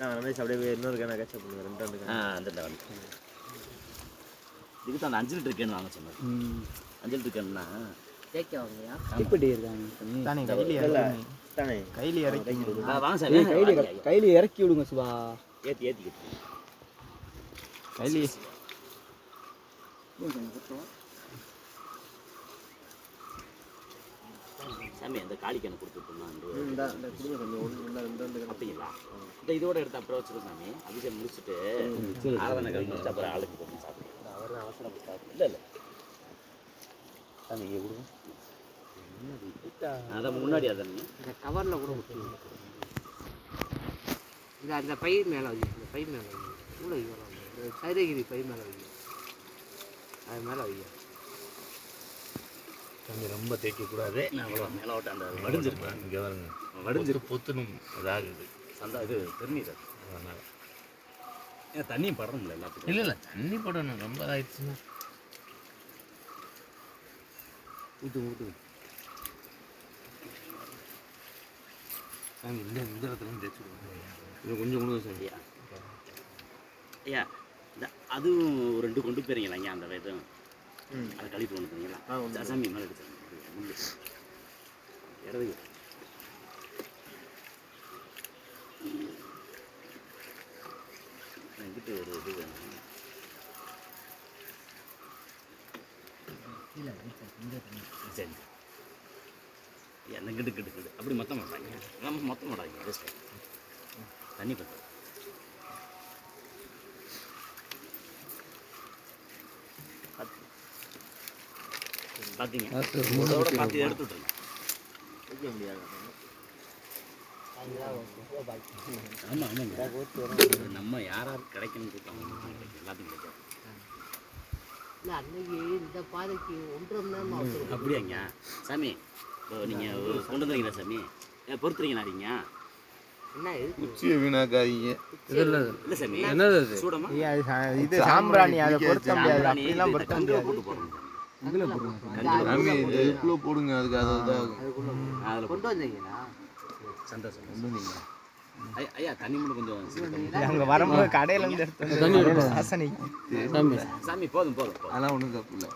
நான் ரமேஷ் அப்படியே இன்னொரு கேனை கேட்சப் பண்ணுவேன் 2 அந்த இதுக்கு அந்த 5 லிட்டர் கேன் வாங்க சொன்னார் 5 லிட்டர் கேன்னா தேக்க வாங்கயா இப்படி இருக்காங்க தானே கையில இறக்கி வாங்க சார் கையில இறக்கி விடுங்க சிவா ஏத்தி கையில சாமி அந்த காளிக்கான கொடுத்துட்டோம் இந்த குடுங்க கொஞ்சம் 1 2 அப்படிங்களா இந்த இதோட எடுத்து அப்புறம் வச்சுருக்கோம் சாமி அபிஷேகம் முடிச்சுட்டு ஆராதனை கல்வி முடிச்சு அப்புறம் ஆளுக்கு போட்டு சாப்பிடுவோம் அவர் அவசரம் சாப்பிடும் இல்லை சாமி இங்கே கொடுங்க அதான் முன்னாடி அதான் இந்த கவரில் கூட விட்டுருங்க இந்த பை மேலே வைங்க இந்த பை மேலே வைங்க கூட வைக்கிறோம் சைரகிரி பை மேலே வைங்க அது மேலே வைங்க தண்ணி ரொம்ப தேய்க்கக்கூடாது நான் அவ்வளோ மேலே ஓட்ட அந்த வடிஞ்சிருக்கேன் இங்கே வருங்க வடிஞ்சிரு பொத்துணும் அதாகுது அந்த இது தெரிஞ்சுது அதனால் ஏன் தண்ணியும் படுறோம்ல எல்லாத்துக்கும் இல்லை தண்ணி படணும் ரொம்ப ஆயிடுச்சுன்னா ஊட்டு சாமி இந்த இடத்துல தேய்ச்சிடுவோம் இது கொஞ்சம் கொடுங்க சாமி ஐயா இந்த அதுவும் 2 கொண்டு போயிருங்களா ஐயா அந்த இதுவும் அதை கழிப்பு ஒன்று தந்தீங்களா சாமி மேலே எடுத்து இடது என்கிட்ட ஒரு இது வேணும் சரி அந்த கிட்டு அப்படி மொத்தம் மாட்டாங்க நம்ம மொத்தம் மாட்டாங்க ஜஸ்ட் தண்ணி பற்ற பார்த்தீங்க அதோட பார்த்து எடுத்து விட்டுருங்க வைக்க முடியாது ஆமாம் ஆமாங்க நம்ம யார் கிடைக்கணும்னு இருக்காங்க எல்லாத்துக்கும் கிடைக்கும் இல்லை அன்னைக்கு இந்த பாதைக்கு 1.5 மணி நேரம் அவசரம் அப்படியாங்க சாமி இப்போ நீங்கள் கொண்டு வந்துறீங்களா சாமி பொறுத்துறீங்களா நீங்கள் என்ன இது உச்சியை வீணாக்காதீங்க இல்லை சாமி என்னது சூடமா இது சாம்பிராணி அதை பொருத்த முடியாது அப்படிலாம் பொருத்த முடியாது போட்டு போடுறோம் சாமி இந்த இதுக்குள்ள போடுங்க அதுக்கு அது இதாகும் அதில் கொண்டு வந்தீங்களா சந்தோஷம் ஐயா தண்ணி மட்டும் கொஞ்சம் அங்கே வரும்போது கடையில இருந்து எடுத்து வாசனை சாமி போதும் அதெல்லாம் ஒன்றும் தப்பு இல்லை